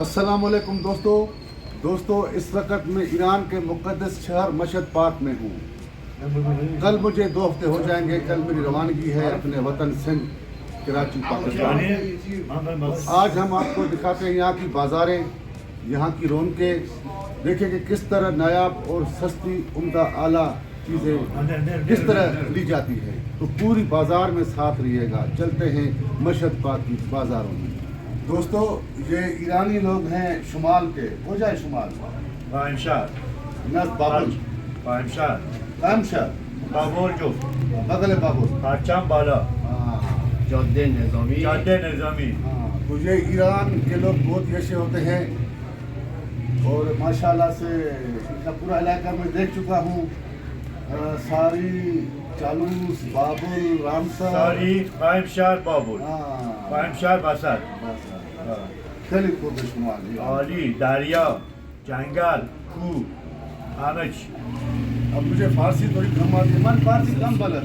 अस्सलाम वालेकुम दोस्तों इस वक्त मैं ईरान के मुक़द्दस शहर मशहद पाक में हूँ। कल मुझे 2 हफ्ते हो जाएंगे। कल मेरी रवानगी है अपने वतन सिंध कराची पाकिस्तान। आज हम आपको दिखाते हैं यहाँ की बाज़ारें, यहाँ की रौनकें। देखें कि किस तरह नायाब और सस्ती उम्दा आला चीज़ें किस तरह ली जाती है। तो पूरी बाज़ार में साथ रहिएगा। चलते हैं मशहद पाक की बाज़ारों में। दोस्तों ये ईरानी लोग हैं शुमाल के। हो जाए शुमाल बाबुल बाबुल जो बगल बाबुल परचम बाला जादे निज़ामी। हाँ, तो ये ईरान के लोग बहुत ही अच्छे होते हैं और माशाल्लाह से इनका पूरा इलाका में देख चुका हूँ। सारी चालूस बाबुल रामसर सारी कायमशार बाबुल हाँ कायमशार बसर खैली को बेशुमार आली दरिया जंगल कू आमच। अब मुझे फारसी थोड़ी कम आती है। मन फारसी कम बलद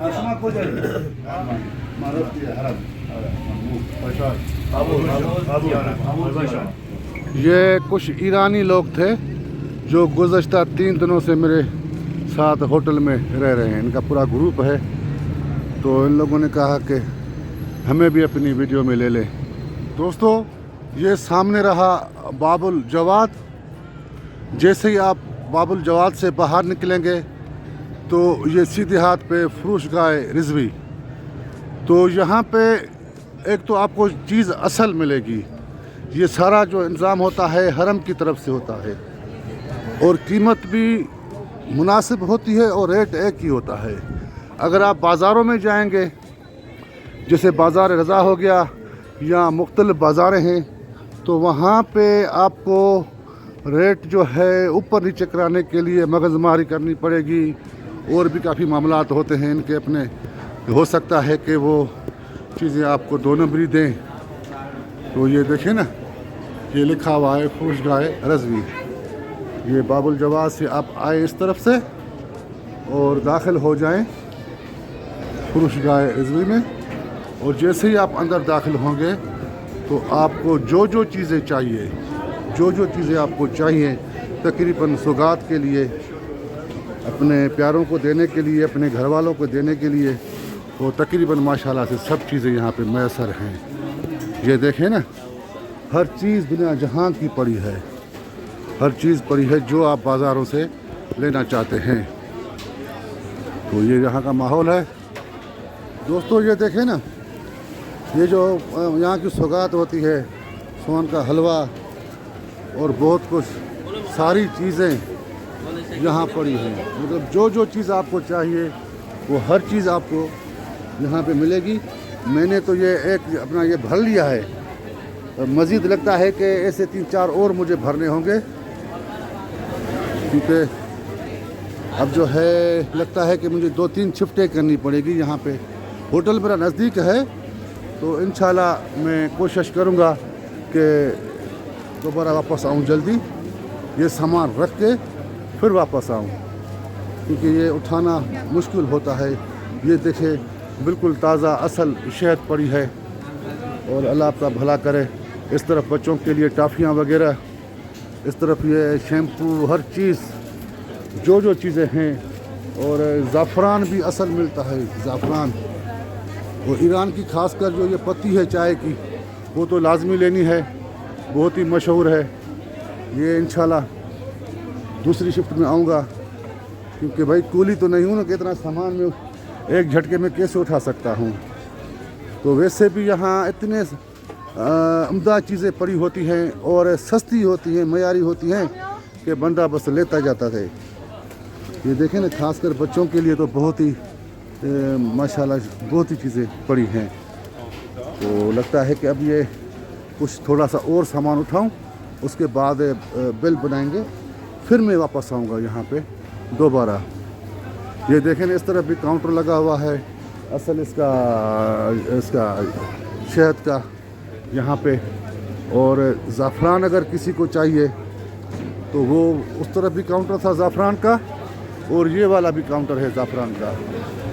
आसमा को जाए मारत की हरम ये कुछ ईरानी लोग थे जो गुज़श्ता 3 दिनों से मेरे साथ होटल में रह रहे हैं। इनका पूरा ग्रुप है। तो इन लोगों ने कहा कि हमें भी अपनी वीडियो में ले लें। दोस्तों ये सामने रहा बाबुल जवाद। जैसे ही आप बाबुल जवाद से बाहर निकलेंगे तो ये सीधे हाथ पे फरोशगाह रिजवी। तो यहाँ पे एक तो आपको चीज़ असल मिलेगी। ये सारा जो इंतज़ाम होता है हरम की तरफ से होता है और कीमत भी मुनासिब होती है और रेट एक ही होता है। अगर आप बाज़ारों में जाएंगे, जैसे बाज़ार रज़ा हो गया या मुख्तलिफ़ बाज़ारें हैं, तो वहाँ पे आपको रेट जो है ऊपर नीचे कराने के लिए मगज़मारी करनी पड़ेगी और भी काफ़ी मामलात होते हैं इनके अपने। हो सकता है कि वो चीज़ें आपको 2 नंबरी दें। तो ये देखें ना, ये लिखा हुआ है फरोशगाह रिजवी। ये बाबुल जवाद से आप आए इस तरफ से और दाखिल हो जाएं फरोशगाह रिजवी में। और जैसे ही आप अंदर दाखिल होंगे तो आपको जो चीज़ें आपको चाहिए तकरीबन सौगात के लिए, अपने प्यारों को देने के लिए, अपने घर वालों को देने के लिए, वो तकरीबन माशाल्लाह से सब चीज़ें यहाँ पे मैसर हैं। ये देखें ना, हर चीज़ दुनिया जहाँ की पड़ी है, हर चीज़ पड़ी है जो आप बाज़ारों से लेना चाहते हैं। तो ये यहाँ का माहौल है। दोस्तों ये देखें ना, ये जो यहाँ की सौगात होती है, सोन का हलवा और बहुत कुछ सारी चीज़ें यहाँ पड़ी हैं। मतलब जो चीज़ आपको चाहिए वो हर चीज़ आपको यहाँ पे मिलेगी। मैंने तो ये एक अपना ये भर लिया है। मज़ीद लगता है कि ऐसे 3-4 और मुझे भरने होंगे, क्योंकि अब जो है लगता है कि मुझे 2-3 शिफ्टें करनी पड़ेगी। यहाँ पे होटल मेरा नज़दीक है, तो इंशाल्लाह मैं कोशिश करूँगा कि दोबारा वापस आऊँ जल्दी, ये सामान रख के फिर वापस आऊँ, क्योंकि ये उठाना मुश्किल होता है। ये देखें बिल्कुल ताज़ा असल शहद पड़ी है और अल्लाह आपका भला करे। इस तरफ बच्चों के लिए टॉफ़ियाँ वगैरह, इस तरफ ये शैम्पू, हर चीज़ जो चीज़ें हैं। और ज़ाफ़रान भी असल मिलता है, ज़ाफ़रान। और ईरान की खासकर जो ये पत्ती है चाय की, वो तो लाजमी लेनी है, बहुत ही मशहूर है। ये इंशाल्लाह दूसरी शिफ्ट में आऊँगा, क्योंकि भाई कूली तो नहीं हूँ ना कि इतना सामान में एक झटके में कैसे उठा सकता हूँ। तो वैसे भी यहाँ इतने उम्दा चीज़ें पड़ी होती हैं और सस्ती होती हैं, मयारी होती हैं कि बंदा बस लेता जाता है। ये देखें ना, खासकर बच्चों के लिए तो बहुत ही माशाल्लाह बहुत ही चीज़ें पड़ी हैं। तो लगता है कि अब ये कुछ थोड़ा सा और सामान उठाऊं, उसके बाद बिल बनाएंगे, फिर मैं वापस आऊँगा यहाँ पे दोबारा। ये देखें ना, इस तरफ भी काउंटर लगा हुआ है असल इसका शहद का यहाँ पे। और ज़ाफ़रान अगर किसी को चाहिए तो वो उस तरफ भी काउंटर था ज़ाफ़रान का, और ये वाला भी काउंटर है ज़ाफ़रान का।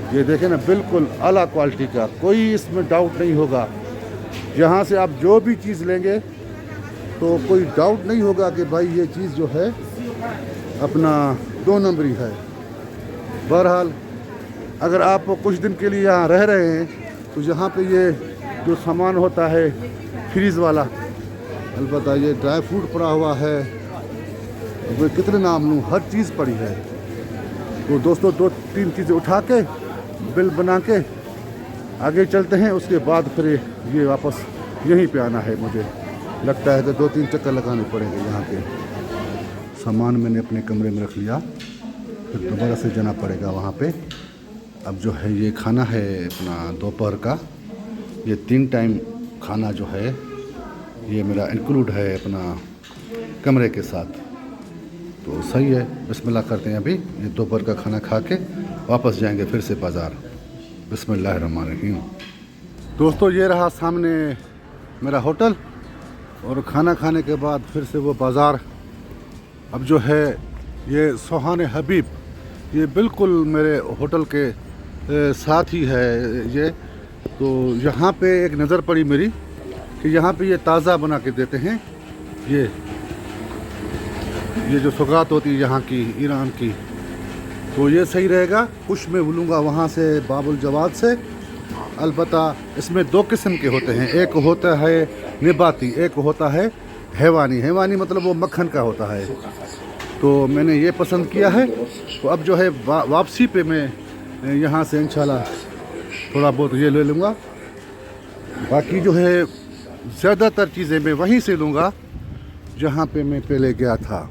ये देखें ना, बिल्कुल आला क्वालिटी का, कोई इसमें डाउट नहीं होगा। यहाँ से आप जो भी चीज़ लेंगे तो कोई डाउट नहीं होगा कि भाई ये चीज़ जो है अपना 2 नंबरी है। बहरहाल अगर आप कुछ दिन के लिए यहाँ रह रहे हैं तो यहाँ पे ये जो सामान होता है फ्रीज़ वाला, अलबत्ता ये ड्राई फ्रूट पड़ा हुआ है, वो कितने नाम लूँ, हर चीज़ पड़ी है। तो दोस्तों 2-3 चीज़ें उठा के बिल बना के आगे चलते हैं। उसके बाद फिर ये वापस यहीं पे आना है। मुझे लगता है कि 2-3 चक्कर लगाने पड़ेंगे यहाँ के। सामान मैंने अपने कमरे में रख लिया, फिर दोबारा से जाना पड़ेगा वहाँ पे। अब जो है ये खाना है अपना दोपहर का, ये 3 टाइम खाना जो है ये मेरा इंक्लूड है अपना कमरे के साथ। तो सही है, बिस्मिल्लाह करते हैं। अभी ये दोपहर का खाना खा के वापस जाएंगे फिर से बाज़ार। बिस्मिल्लाहिर्रहमानिर्रहीम। दोस्तों ये रहा सामने मेरा होटल, और खाना खाने के बाद फिर से वो बाज़ार। अब जो है ये सुहाने हबीब, ये बिल्कुल मेरे होटल के साथ ही है ये। तो यहाँ पे एक नज़र पड़ी मेरी कि यहाँ पे ये ताज़ा बना के देते हैं। ये जो सौगात होती है यहाँ की, ईरान की, तो ये सही रहेगा। कुछ मैं बोलूँगा वहाँ से बाबुल जवाद से। अलबत्ता इसमें 2 किस्म के होते हैं, एक होता है निबाती, एक होता है हैवानी। हैवानी मतलब वो मक्खन का होता है। तो मैंने ये पसंद किया है। तो अब जो है वापसी पे मैं यहाँ से इंशाल्लाह थोड़ा बहुत ये ले लूँगा। बाकी जो है ज़्यादातर चीज़ें मैं वहीं से लूँगा जहाँ पे मैं पहले गया था।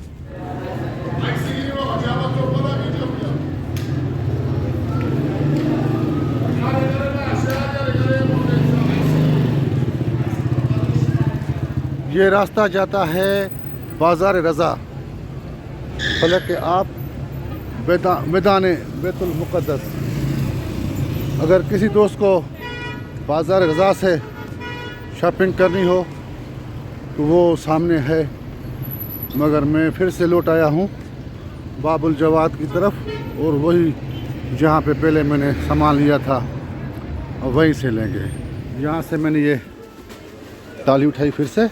ये रास्ता जाता है बाज़ार रज़ा, फलक आप मैदान बैतुल मुक़द्दस। अगर किसी दोस्त को बाज़ार रज़ा से शॉपिंग करनी हो तो वो सामने है, मगर मैं फिर से लौट आया हूँ बाबुल जवाद की तरफ, और वही जहाँ पे पहले मैंने सामान लिया था और वहीं से लेंगे। यहाँ से मैंने ये ताली उठाई फिर से।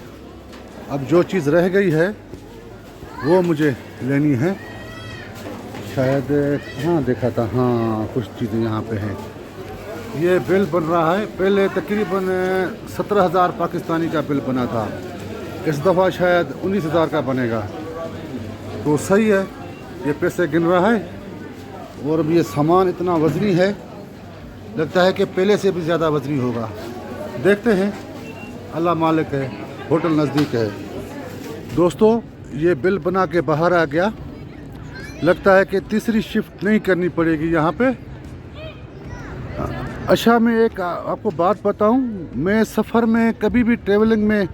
अब जो चीज़ रह गई है वो मुझे लेनी है। शायद हाँ देखा था, हाँ कुछ चीज़ें यहाँ पे हैं। ये बिल बन रहा है, पहले तकरीबन 17,000 पाकिस्तानी का बिल बना था, इस दफ़ा शायद 19,000 का बनेगा। तो सही है, ये पैसे गिन रहा है। और अब ये सामान इतना वज़नी है, लगता है कि पहले से भी ज़्यादा वज़नी होगा। देखते हैं, अल्लाह मालिक है, होटल नज़दीक है। दोस्तों ये बिल बना के बाहर आ गया। लगता है कि तीसरी शिफ्ट नहीं करनी पड़ेगी यहाँ पे। अच्छा मैं एक आपको बात बताऊं, मैं सफ़र में कभी भी ट्रैवलिंग में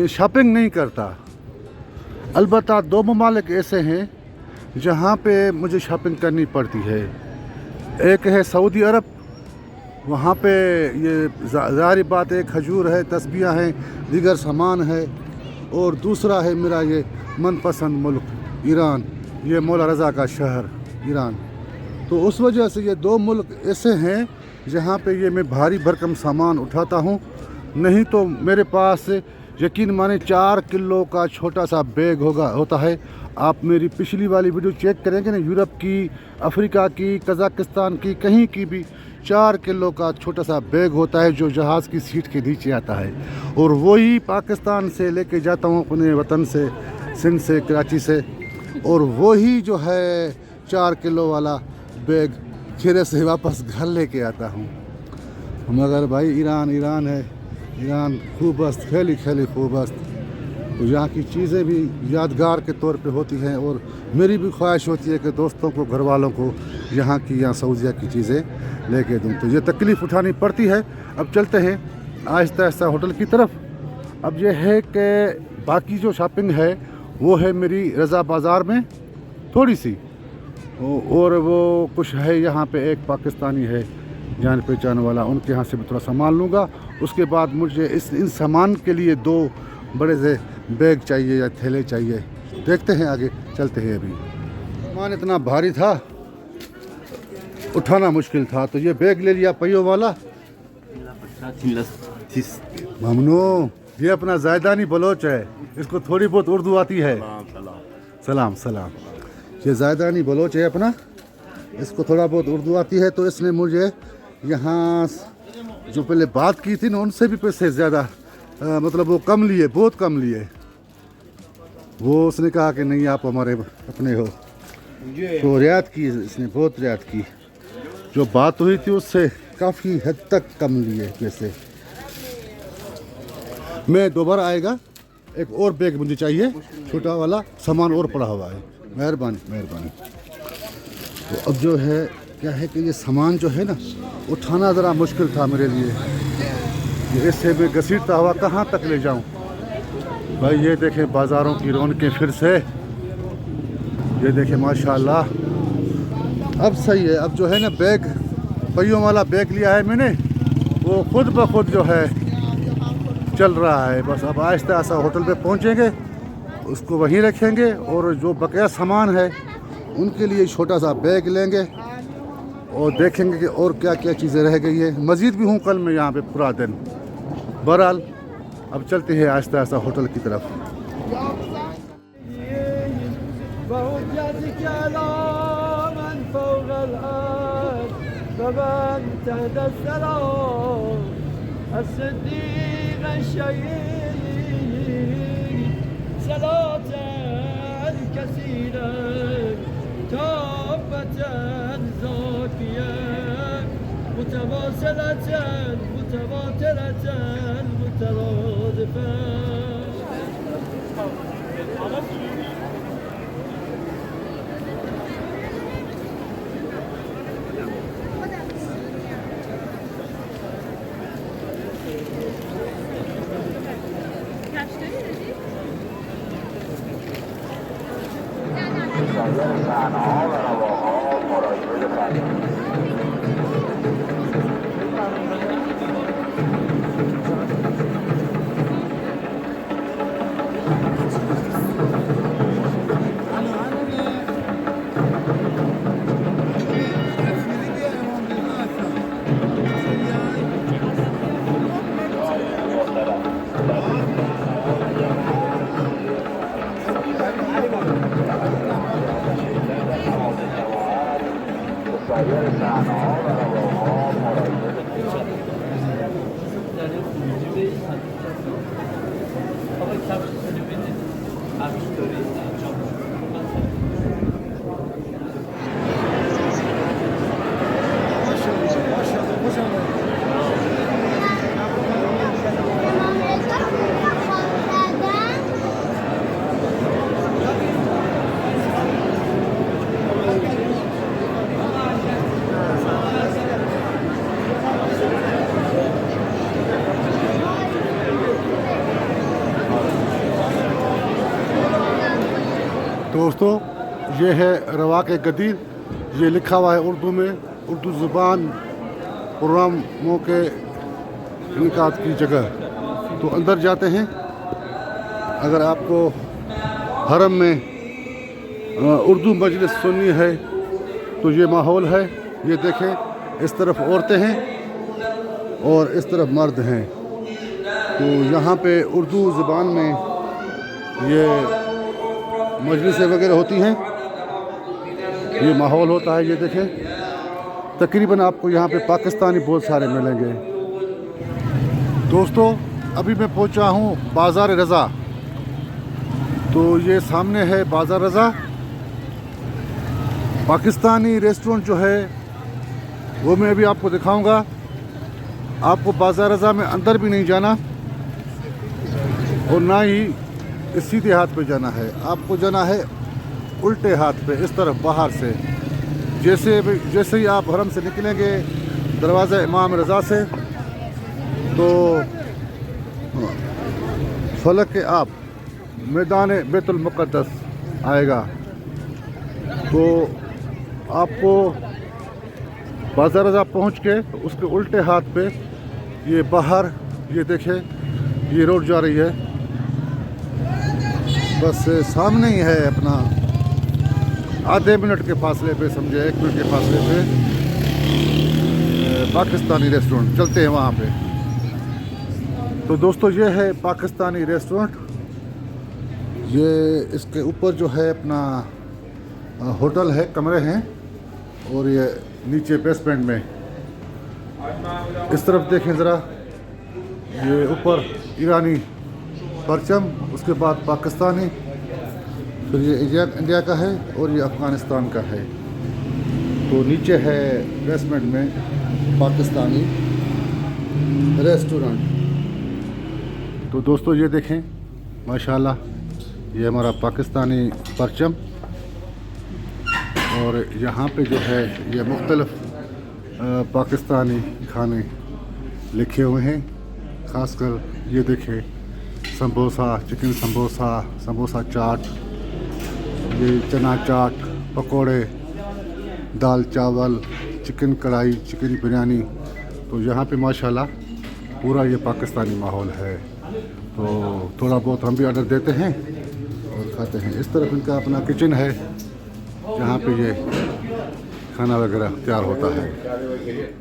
शॉपिंग नहीं करता। अलबत्ता 2 ममालिक ऐसे हैं जहाँ पे मुझे शॉपिंग करनी पड़ती है। एक है सऊदी अरब, वहाँ पे ये ज़ाहिर बात है खजूर है, तस्बीहां हैं, दीगर सामान है। और दूसरा है मेरा ये मनपसंद मुल्क ईरान, ये मौला रज़ा का शहर ईरान। तो उस वजह से ये 2 मुल्क ऐसे हैं जहाँ पे ये मैं भारी भरकम सामान उठाता हूँ। नहीं तो मेरे पास यकीन माने 4 किलो का छोटा सा बैग होता है। आप मेरी पिछली वाली वीडियो चेक करेंगे ना, यूरोप की, अफ्रीका की, कज़ाकिस्तान की, कहीं की भी 4 किलो का छोटा सा बैग होता है जो जहाज़ की सीट के नीचे आता है। और वही पाकिस्तान से लेके जाता हूँ अपने वतन से, सिंध से, कराची से। और वही जो है 4 किलो वाला बैग फिर से वापस घर लेके आता हूँ। मगर भाई ईरान है, ईरान खूबस्त, खेली खूबस्त। तो यहाँ की चीज़ें भी यादगार के तौर पे होती हैं। और मेरी भी ख्वाहिश होती है कि दोस्तों को, घर वालों को यहाँ की, यहाँ सऊदीया की चीज़ें लेके दूँ। तो ये तकलीफ़ उठानी पड़ती है। अब चलते हैं आहिस्ता आहिस्ता होटल की तरफ। अब ये है कि बाकी जो शॉपिंग है वो है मेरी रज़ा बाज़ार में थोड़ी सी, और वो कुछ है यहाँ पे एक पाकिस्तानी है जान पहचान वाला, उनके यहाँ से भी थोड़ा सामान लूँगा। उसके बाद मुझे इन सामान के लिए 2 बड़े से बैग चाहिए या थैले चाहिए। देखते हैं, आगे चलते हैं। अभी सामान इतना भारी था, उठाना मुश्किल था, तो ये बैग ले लिया पहियों वाला। ममनू, ये अपना जायदानी बलोच है, इसको थोड़ी बहुत उर्दू आती है। सलाम सलाम। ये जायदानी बलोच है अपना, इसको थोड़ा बहुत उर्दू आती है। तो इसने मुझे यहाँ जो पहले बात की थी ना, उनसे भी पैसे ज़्यादा मतलब वो कम लिए, बहुत कम लिए। वो उसने कहा कि नहीं आप हमारे अपने हो, तो रियायत की इसने, बहुत रियायत की। जो बात हुई थी उससे काफ़ी हद तक कम लिए पैसे। मैं दोबारा आएगा, एक और बैग मुझे चाहिए, छोटा वाला सामान और पड़ा हुआ है। मेहरबानी मेहरबानी। तो अब जो है क्या है कि ये सामान जो है ना, उठाना ज़रा मुश्किल था मेरे लिए। ये इससे मैं घसीटता हुआ कहाँ तक ले जाऊँ। भाई ये देखें बाज़ारों की रौनकें फिर से, ये देखें माशाल्लाह। अब सही है। अब जो है ना बैग, पहियों वाला बैग लिया है मैंने, वो खुद ब खुद जो है चल रहा है। बस अब आहिस्ता आहिस्ता होटल पे पहुंचेंगे, उसको वहीं रखेंगे और जो बकाया सामान है उनके लिए छोटा सा बैग लेंगे और देखेंगे कि और क्या क्या चीज़ें रह गई है। मज़ीद भी हूँ कल मैं यहाँ पे पूरा दिन। बहरहाल अब चलते हैं आहिस्ता आहिस्ता होटल की तरफ। दोस्तों ये है रवाक गदीर, ये लिखा हुआ है उर्दू में। उर्दू ज़ुबान प्रोग्रामों के इनकाद की जगह। तो अंदर जाते हैं। अगर आपको हरम में उर्दू मजलिस सुननी है तो ये माहौल है। ये देखें, इस तरफ औरतें हैं और इस तरफ मर्द हैं। तो यहाँ पे उर्दू ज़ुबान में ये मजलिसें वगैरह होती हैं, ये माहौल होता है। ये देखें, तकरीबन आपको यहाँ पे पाकिस्तानी बहुत सारे मिलेंगे। दोस्तों अभी मैं पहुँचा हूँ बाज़ार रज़ा। तो ये सामने है बाज़ार रज़ा। पाकिस्तानी रेस्टोरेंट जो है वो मैं अभी आपको दिखाऊंगा। आपको बाज़ार रज़ा में अंदर भी नहीं जाना और ना ही इस सीधे हाथ पे जाना है। आपको जाना है उल्टे हाथ पे, इस तरफ बाहर से। जैसे ही आप हरम से निकलेंगे दरवाज़ा इमाम रज़ा से, तो फलक के आप मैदान बैतुल मुक़द्दस आएगा। तो आपको बाज़ार रज़ा पहुँच के उसके उल्टे हाथ पे ये बाहर, ये देखें, ये रोड जा रही है। बस सामने ही है अपना, आधे मिनट के फासले पे, समझे 1 मिनट के फासले पे पाकिस्तानी रेस्टोरेंट। चलते हैं वहाँ पे। तो दोस्तों ये है पाकिस्तानी रेस्टोरेंट। ये इसके ऊपर जो है अपना होटल है, कमरे हैं, और ये नीचे बेसमेंट में। इस तरफ देखें ज़रा, ये ऊपर ईरानी परचम, उसके बाद पाकिस्तानी, फिर ये इंडिया का है और ये अफ़गानिस्तान का है। तो नीचे है बेसमेंट में पाकिस्तानी रेस्टोरेंट। तो दोस्तों ये देखें माशाल्लाह, ये हमारा पाकिस्तानी परचम, और यहाँ पे जो है ये मुख्तलिफ पाकिस्तानी खाने लिखे हुए हैं। ख़ासकर ये देखें समोसा, चिकन समोसा, समोसा चाट, ये चना चाट, पकोड़े, दाल चावल, चिकन कढ़ाई, चिकन बिरयानी। तो यहाँ पे माशाल्लाह पूरा ये पाकिस्तानी माहौल है। तो थोड़ा बहुत हम भी ऑर्डर देते हैं और खाते हैं। इस तरफ इनका अपना किचन है जहाँ पे ये खाना वगैरह तैयार होता है।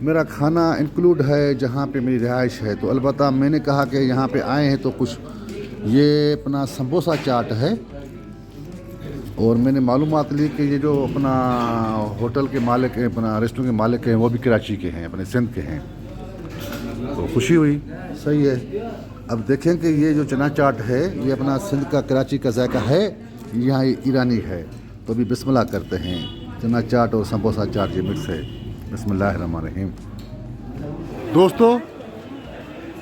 मेरा खाना इंक्लूड है जहाँ पे मेरी रिहाइश है। तो अलबत्ता मैंने कहा कि यहाँ पे आए हैं तो कुछ ये अपना समोसा चाट है, और मैंने मालूमात ली कि ये जो अपना होटल के मालिक हैं, अपना रेस्टोरेंट के मालिक हैं, वो भी कराची के हैं, अपने सिंध के हैं। तो खुशी हुई, सही है। अब देखें कि ये जो चना चाट है ये अपना सिंध का, कराची का जायका है, यहाँ ईरानी है। तो अभी बिस्मिल्लाह करते हैं। चना चाट और समोसा चाट ये मिक्स है। बिस्मिल्लाहिर्रहमानिर्रहीम। दोस्तों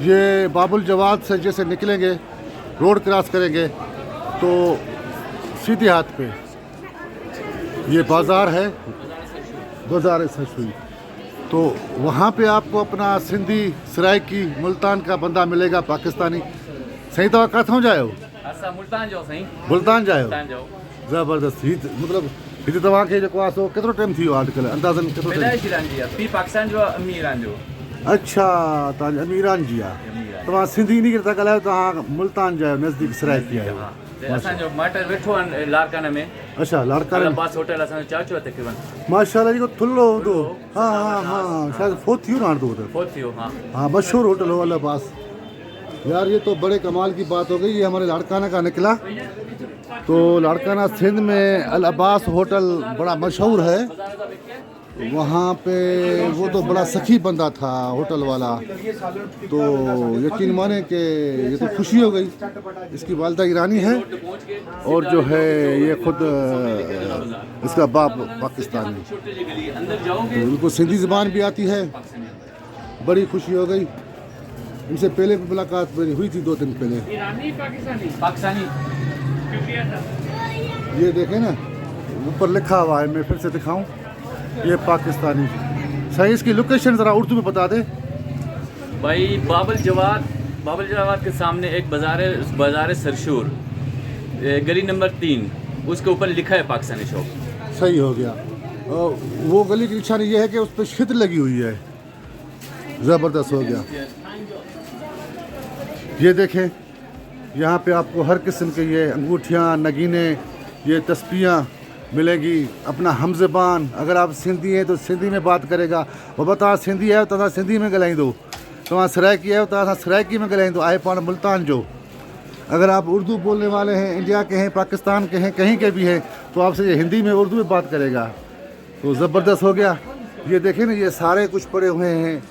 ये बाबुल जवाद से जैसे निकलेंगे, रोड क्रॉस करेंगे तो सीधे हाथ पे ये बाज़ार है, बाज़ार सशुई। तो वहाँ पे आपको अपना सिंधी, सराइकी, मुल्तान का बंदा मिलेगा, पाकिस्तानी। सही तो किथों जायो? असां मुल्तान जो सही। मुल्तान जायो? मुल्तान जो। ज़बरदस्त। ही मतलब हिते तव्हांखे जेको आहे सो केतिरो टाइम थी वियो आहे अॼुकल्ह? अंदाज़न केतिरो टाइम? पैदाइश ईरान जी आहे, पीउ पाकिस्तान जो आहे, अम्मी ईरान जो। अच्छा, तव्हांजी अम्मी ईरान जी आहे। तव्हां सिंधी नी था ॻाल्हायो, तव्हां मुल्तान जा आहियो, नज़दीक सराइकी आहियो। हा, असांजो माइट वेठो आहे लारकाना में। अच्छा, लाड़काने में। पास होटल असांजो चाचो आहे तक़रीबन। माशाल्लाह, जेको थुल्लो हूंदो। हाँ हाँ हाँ, शायद फोत थी ना हाणे तो उधर। फोत थियो। हाँ हाँ, मशहूर होटल हो अल्लाह पास। यार ये तो बड़े कमाल की बात हो गई। ये हमारे लाड़काना का निकला। तो लाड़काना सिंध में अल अब्बास होटल बड़ा मशहूर है। वहाँ पे वो तो बड़ा सखी बंदा था होटल वाला। तो यकीन माने कि ये तो खुशी हो गई। इसकी वालदा ईरानी है और जो है ये खुद इसका बाप पाकिस्तानी। तो उनको सिंधी ज़बान भी आती है। बड़ी खुशी हो गई। इनसे पहले भी मुलाकात मेरी हुई थी 2 दिन पहले। पाकिस्तानी। ये देखें ना, ऊपर लिखा हुआ है, मैं फिर से दिखाऊं, ये पाकिस्तानी। सही, इसकी लोकेशन ज़रा उर्दू में बता दे भाई। बाबुल जवाद के सामने एक बाज़ार है, उस बाज़ार सरशूर, गली नंबर 3, उसके ऊपर लिखा है पाकिस्तानी शॉप। सही हो गया। वो गली की निशानी ये है कि उस पर छिद्र लगी हुई है। ज़बरदस्त हो गया। ये देखें, यहाँ पे आपको हर किस्म के ये अंगूठियाँ, नगीने, ये तस्बीहां मिलेगी। अपना हमज़बान, अगर आप सिंधी हैं तो सिंधी में बात करेगा। वो बता सिंधी है तो सिंधी में ॻाल्हाईंदो, तव्हां सराइकी है तो सराइकी में ॻाल्हाईंदो। आहे पाण मुल्तान जो। अगर आप उर्दू बोलने वाले हैं, इंडिया के हैं, पाकिस्तान के हैं, कहीं के भी हैं, तो आपसे ये हिंदी में, उर्दू में बात करेगा। तो ज़बरदस्त हो गया। ये देखें ना, ये सारे कुछ पड़े हुए हैं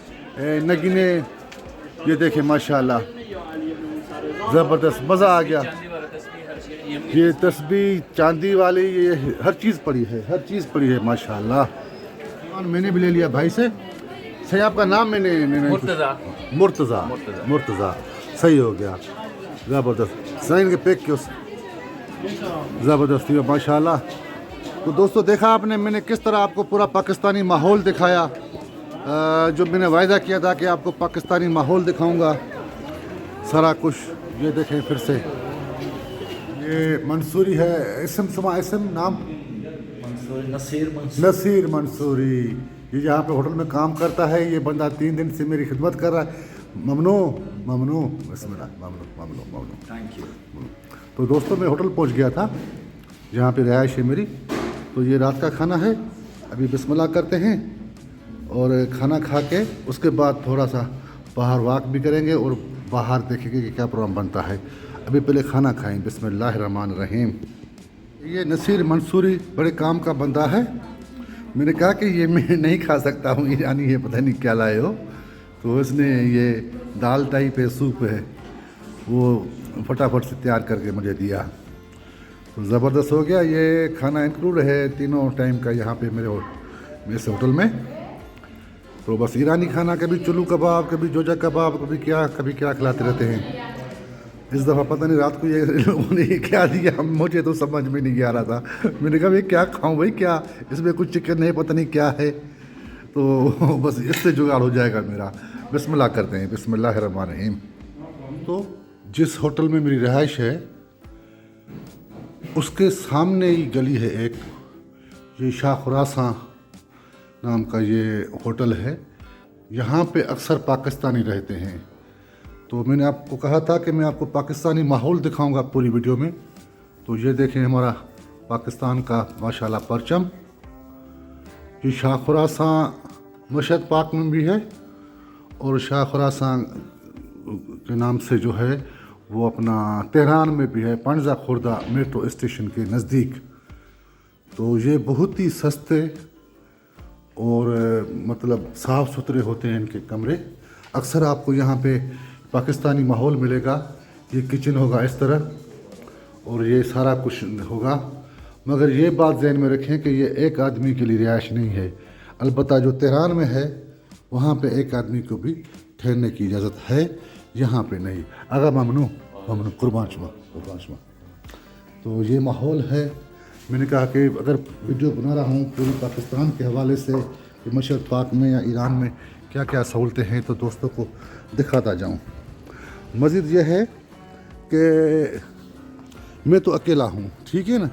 नगीने। ये देखें माशाल्लाह, ज़बरदस्त, मज़ा आ गया। ये तस्बीह चांदी वाली, ये हर चीज़ पड़ी है, हर चीज़ पड़ी है माशाल्लाह। मैंने भी ले लिया भाई से। सही, आपका नाम मैंने मुर्तज़ा। सही हो गया, ज़बरदस्त। साइन के पैक के उस ज़बरदस्ती माशाल्लाह। तो दोस्तों देखा आपने, मैंने किस तरह आपको पूरा पाकिस्तानी माहौल दिखाया। जो मैंने वायदा किया था कि आपको पाकिस्तानी माहौल दिखाऊंगा, सारा कुछ। ये देखें फिर से, ये मंसूरी है। इसम नाम नसीर मंसूरी। ये जहाँ पे होटल में काम करता है। ये बंदा 3 दिन से मेरी खिदमत कर रहा है। ममनू बिस्मिल्लाह, ममनू। Thank you. तो दोस्तों मैं होटल पहुँच गया था जहाँ पे रिहाइश है मेरी। तो ये रात का खाना है। अभी बिस्मिल्लाह करते हैं और खाना खा के उसके बाद थोड़ा सा बाहर वॉक भी करेंगे और बाहर देखेंगे कि क्या प्रोग्राम बनता है। अभी पहले खाना खाएं। बिस्मिल्लाहिर्रहमानिर्रहीम। ये नसीर मंसूरी बड़े काम का बंदा है। मैंने कहा कि ये मैं नहीं खा सकता हूँ, ईरानी है, पता नहीं क्या लाए हो। तो उसने ये दाल टाइप है, सूप है, वो फटाफट से तैयार करके मुझे दिया। तो ज़बरदस्त हो गया। ये खाना इंक्लूड है तीनों टाइम का यहाँ पे मेरे इस होटल में। तो बस ईरानी खाना, कभी चुल्लू कबाब, कभी जोजा कबाब, कभी क्या खिलाते रहते हैं। इस दफ़ा पता नहीं रात को ये लोगों ने क्या दिया, मुझे तो समझ में नहीं आ रहा था। मैंने कहा भाई क्या खाऊं भाई, क्या इसमें कुछ चिकन है, पता नहीं क्या है। तो बस इससे जुगाड़ हो जाएगा मेरा। बिस्मिल्लाह करते हैं। बिस्मिल्लाहिर्रहमानिर्रहीम। तो जिस होटल में मेरी रिहाइश है उसके सामने ही गली है एक, ये शाह खुरासां नाम का ये होटल है। यहाँ पे अक्सर पाकिस्तानी रहते हैं। तो मैंने आपको कहा था कि मैं आपको पाकिस्तानी माहौल दिखाऊंगा पूरी वीडियो में। तो ये देखें हमारा पाकिस्तान का माशाल्लाह परचम। ये शाह खुरासां मशहद पाक में भी है और शाह खुरासां के नाम से जो है वो अपना तेहरान में भी है, पंजा खुर्दा मेट्रो स्टेशन के नज़दीक। तो ये बहुत ही सस्ते और मतलब साफ़ सुथरे होते हैं इनके कमरे। अक्सर आपको यहाँ पे पाकिस्तानी माहौल मिलेगा। ये किचन होगा इस तरह और ये सारा कुछ होगा। मगर ये बात ज़हन में रखें कि ये एक आदमी के लिए रिहाइश नहीं है। अलबत्ता जो तेहरान में है वहाँ पे एक आदमी को भी ठहरने की इजाज़त है, यहाँ पे नहीं। अगर ममनू कुर्बान शुमा। तो ये माहौल है। मैंने कहा कि अगर वीडियो बना रहा हूँ पूरी पाकिस्तान के हवाले से कि मशहद पाक में या ईरान में क्या क्या सहूलतें हैं, तो दोस्तों को दिखाता जाऊँ। मज़ीद यह है कि मैं तो अकेला हूँ, ठीक है ना।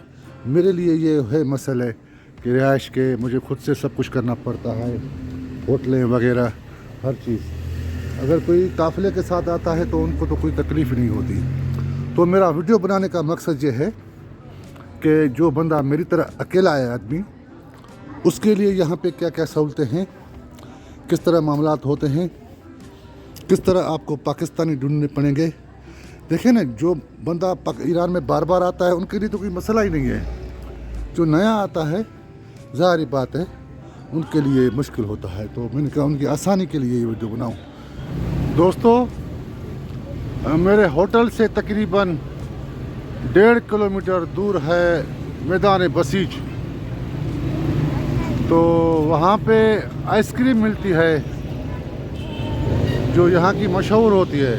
मेरे लिए ये है मसला कि रिहाइश के मुझे खुद से सब कुछ करना पड़ता है, होटलें वगैरह हर चीज़। अगर कोई काफ़िले के साथ आता है तो उनको तो कोई तकलीफ़ नहीं होती। तो मेरा वीडियो बनाने का मकसद ये है कि जो बंदा मेरी तरह अकेला है आदमी, उसके लिए यहाँ पे क्या क्या सहूलतें हैं, किस तरह मामलात होते हैं, किस तरह आपको पाकिस्तानी ढूंढने पड़ेंगे। देखें ना, जो बंदा ईरान में बार बार आता है उनके लिए तो कोई मसला ही नहीं है। जो नया आता है ज़ाहिर बात है उनके लिए मुश्किल होता है। तो मैंने कहा उनकी आसानी के लिए ये वीडियो बनाऊँ। दोस्तों, मेरे होटल से तकरीबन 1.5 किलोमीटर दूर है मैदान बसीज। तो वहाँ पे आइसक्रीम मिलती है जो यहाँ की मशहूर होती है।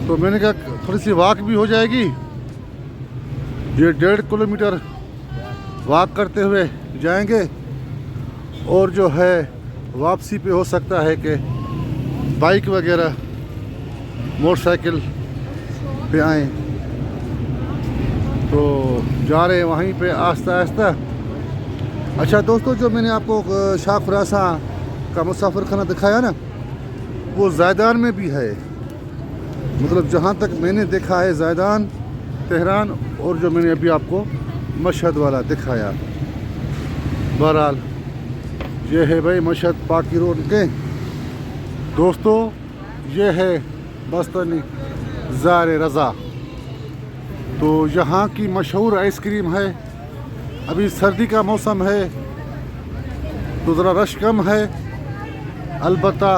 तो मैंने कहा थोड़ी सी वॉक भी हो जाएगी। ये 1.5 किलोमीटर वॉक करते हुए जाएंगे और जो है वापसी पे हो सकता है कि बाइक वगैरह मोटरसाइकिल पे आए। तो जा रहे हैं वहीं पे आस्ता आस्ता। अच्छा दोस्तों, जो मैंने आपको शाह खुरासां का मुसाफिर खाना दिखाया ना, वो ज़ैदान में भी है। मतलब जहाँ तक मैंने देखा है ज़ैदान, तेहरान, और जो मैंने अभी आपको मशहद वाला दिखाया। बहरहाल ये है भाई मशहद पाकी रोड के। दोस्तों, ये है बस्तनी ज़ार रज़ा। तो यहाँ की मशहूर आइसक्रीम है। अभी सर्दी का मौसम है तो ज़रा रश कम है, अलबत्ता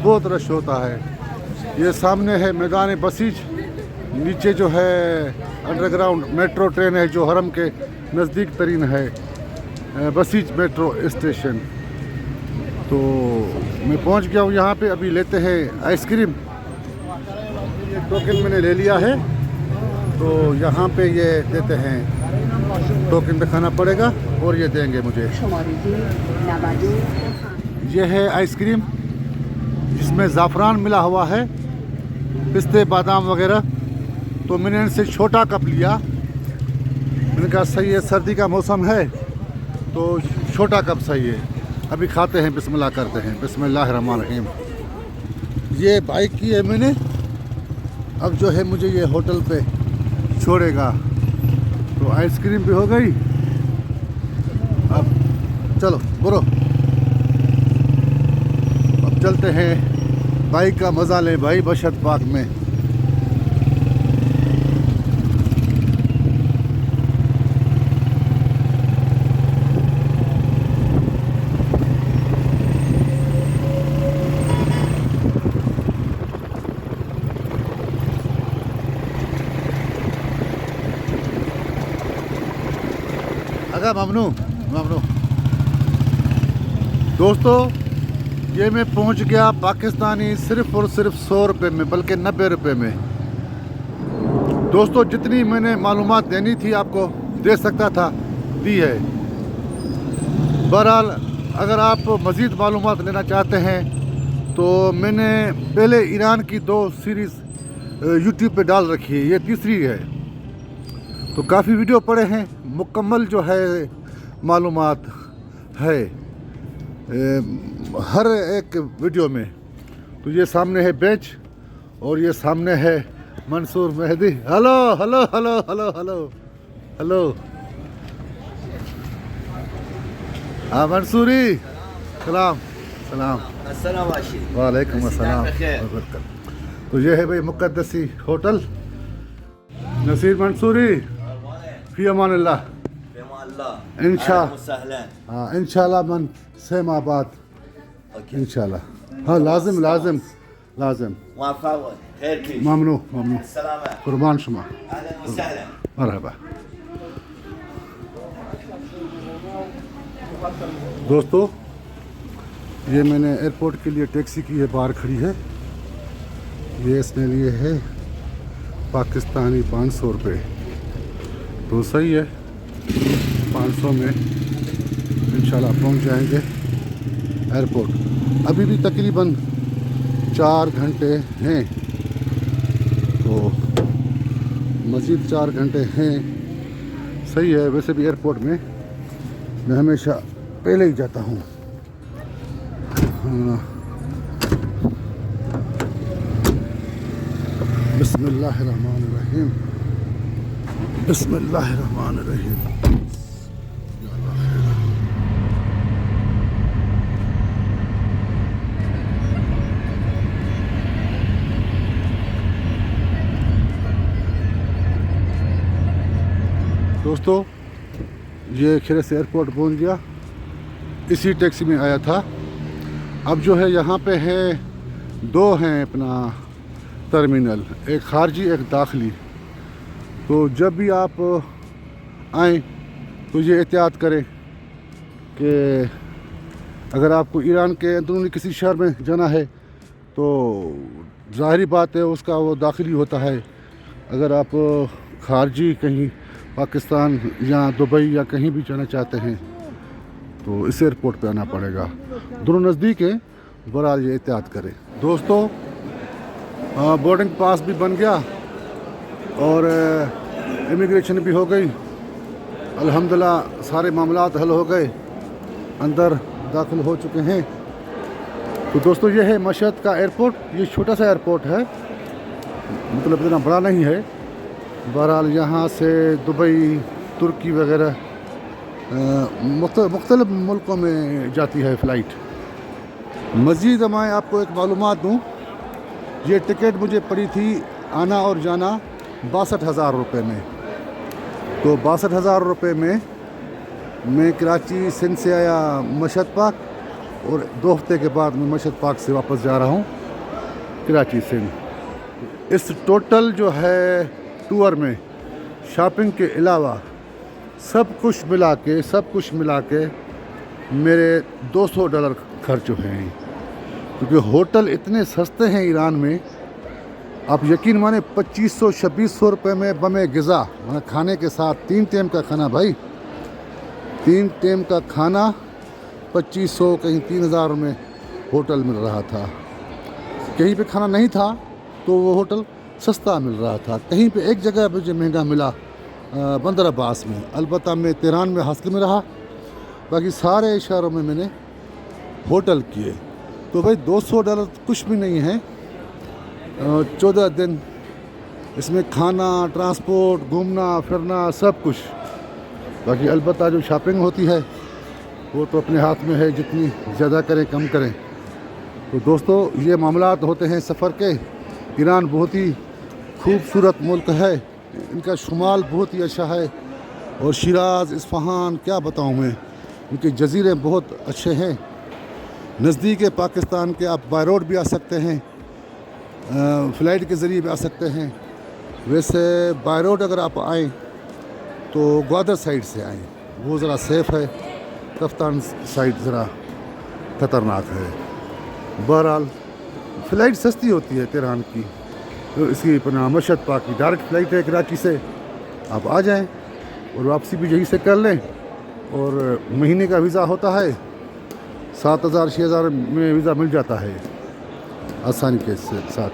बहुत रश होता है। ये सामने है मैदान बसीज, नीचे जो है अंडरग्राउंड मेट्रो ट्रेन है जो हरम के नज़दीक तरीन है, बसीज मेट्रो स्टेशन। तो मैं पहुंच गया हूं यहाँ पे। अभी लेते हैं आइसक्रीम। ये टोकन मैंने ले लिया है, तो यहाँ पे ये देते हैं, टोकन दिखाना पड़ेगा और ये देंगे मुझे। ये है आइसक्रीम जिसमें ज़ाफ़रान मिला हुआ है, पिस्ते बादाम वगैरह। तो मैंने इनसे छोटा कप लिया। मैंने कहा सही है, सर्दी का मौसम है तो छोटा कप सही है। अभी खाते हैं, बिस्मिल्लाह करते हैं। बिस्मिल्लाहिर्रहमानिर्रहीम। ये बाइक की है मैंने। अब जो है मुझे ये होटल पे छोड़ेगा। तो आइसक्रीम भी हो गई। अब चलो बुरो, अब चलते हैं बाइक का मज़ा लें भाई बशत पाक में। अगर ममनू ममनू दोस्तों, ये मैं पहुंच गया पाकिस्तानी सिर्फ़ और सिर्फ 100 रुपये में, बल्कि 90 रुपये में। दोस्तों जितनी मैंने मालूमात देनी थी आपको दे सकता था, दी है। बहरहाल अगर आप मज़ीद मालूमात लेना चाहते हैं तो मैंने पहले ईरान की 2 सीरीज़ यूट्यूब पे डाल रखी है, ये तीसरी है। तो काफ़ी वीडियो पड़े हैं, मुकम्मल जो है मालूमात है हर एक वीडियो में। तो ये सामने है बेंच और ये सामने है Mansoor Mehdi. Hello hello hello hello hello hello, हाँ मंसूरी, सलाम सलाम। अस्सलाम वालेकुम। वालेकुम अस्सलाम। तो ये है भाई मुक़द्दसी होटल। नसीर मंसूरी, फी अमानिल्लाह। हाँ इंशाल्लाह मन सेम आबाद इंशाल्लाह। हाँ लाजिम लाजिम लाजिम। ममनू ममनू, कुर्बान शुमा, मरहबा। दोस्तों ये मैंने एयरपोर्ट के लिए टैक्सी की है, बाहर खड़ी है। ये इसने लिए है पाकिस्तानी 500 रुपये। तो सही है, 500 में इंशाल्लाह पहुंच जाएंगे एयरपोर्ट। अभी भी तकरीबन 4 घंटे हैं, तो मज़ीद 4 घंटे हैं। सही है, वैसे भी एयरपोर्ट में मैं हमेशा पहले ही जाता हूँ। हाँ। बिस्मिल्लाहिर्रहमानिर्रहीम, बिस्मिल्लाहिर्रहमानिर्रहीम। दोस्तों ये खैर से एयरपोर्ट पहुंच गया, इसी टैक्सी में आया था। अब जो है यहाँ पे है 2 हैं अपना टर्मिनल, एक खारजी एक दाखिली। तो जब भी आप आएँ तो ये एहतियात करें कि अगर आपको ईरान के अंदरूनी किसी शहर में जाना है तो ज़ाहिरी बात है उसका वो दाखिली होता है। अगर आप खारजी कहीं पाकिस्तान या दुबई या कहीं भी जाना चाहते हैं तो इस एयरपोर्ट पे आना पड़ेगा। दोनों नज़दीक हैं, बहरहाल ये एहतियात करें। दोस्तों बोर्डिंग पास भी बन गया और इमिग्रेशन भी हो गई, अल्हम्दुलिल्लाह सारे मामलात हल हो गए, अंदर दाखिल हो चुके हैं। तो दोस्तों ये है मशहद का एयरपोर्ट। ये छोटा सा एयरपोर्ट है, मतलब इतना बड़ा नहीं है। बहरहाल यहाँ से दुबई, तुर्की वगैरह मुख्तलिफ मुल्कों में जाती है फ़्लाइट। मज़ीद मैं आपको एक मालूमात दूँ, ये टिकट मुझे पड़ी थी आना और जाना 62,000 रुपये में। तो 62,000 रुपये में मैं कराची सिंध से आया मशहद पाक, और 2 हफ्ते के बाद मैं मशहद पाक से वापस जा रहा हूँ कराची सिंध। इस टोटल जो है टूर में शॉपिंग के अलावा सब कुछ मिला के मेरे $200 खर्च हुए हैं। क्योंकि होटल इतने सस्ते हैं ईरान में, आप यकीन माने 2500-2600 रुपये में बमे ग़िज़ा, मतलब खाने के साथ 3 टाइम का खाना भाई, 3 टाइम का खाना 2500 कहीं 3000 में होटल मिल रहा था। कहीं पे खाना नहीं था तो वो होटल सस्ता मिल रहा था। कहीं पे एक जगह मुझे महंगा मिला, बंदर अब्बास में। अलबत्ता मैं तेहरान में हॉस्टल में रहा, बाकी सारे शहरों में मैंने होटल किए। तो भाई $200 कुछ भी नहीं है। 14 दिन इसमें खाना, ट्रांसपोर्ट, घूमना फिरना सब कुछ। बाकी अलबत्ता जो शॉपिंग होती है वो तो अपने हाथ में है, जितनी ज़्यादा करें कम करें। तो दोस्तों ये मामलात होते हैं सफ़र के। ईरान बहुत ही खूबसूरत मुल्क है, इनका शुमाल बहुत ही अच्छा है, और शिराज, इस्फहान, क्या बताऊँ मैं, इनके जजीरे बहुत अच्छे हैं। नज़दीक है पाकिस्तान के, आप बाय रोड भी आ सकते हैं, फ़्लाइट के ज़रिए भी आ सकते हैं। वैसे बाय रोड अगर आप आएँ तो ग्वादर साइड से आएँ, वो ज़रा सेफ़ है। कफ्तान साइड ज़रा ख़तरनाक है। बहरहाल फ़्लाइट सस्ती होती है तेहरान की, तो इसकी अपना मशहद पाक की डायरेक्ट फ़्लाइट है कराची से, आप आ जाएं और वापसी भी यहीं से कर लें। और महीने का वीज़ा होता है, 7,000-6,000 में वीज़ा मिल जाता है आसानी के साथ।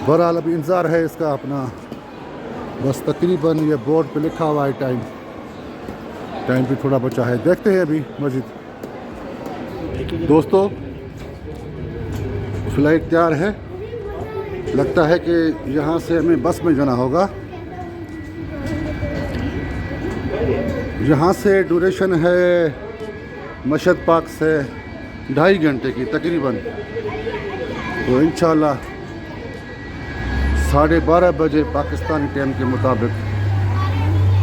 बहरहाल अभी इंतज़ार है इसका अपना, बस तकरीबन ये बोर्ड पे लिखा हुआ है टाइम भी थोड़ा बचा है, देखते हैं अभी मज़ीद। दोस्तों फ़्लाइट तैयार है, लगता है कि यहाँ से हमें बस में जाना होगा। यहाँ से ड्यूरेशन है मशहद पाक से 2.5 घंटे की तकरीबन, तो इंशाल्लाह 12:30 बजे पाकिस्तानी टाइम के मुताबिक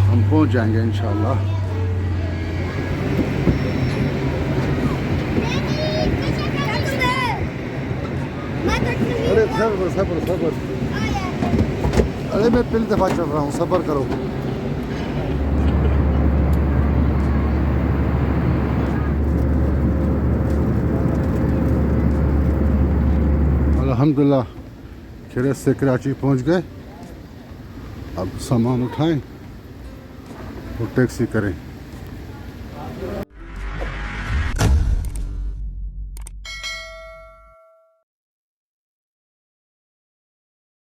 हम पहुँच जाएंगे इंशाल्लाह। अरे सबर, अरे मैं पहली दफ़ा चल रहा हूँ, सब्र करो। अल्हम्दुलिल्लाह खैरियत से कराची पहुँच गए। अब सामान उठाएं और टैक्सी करें।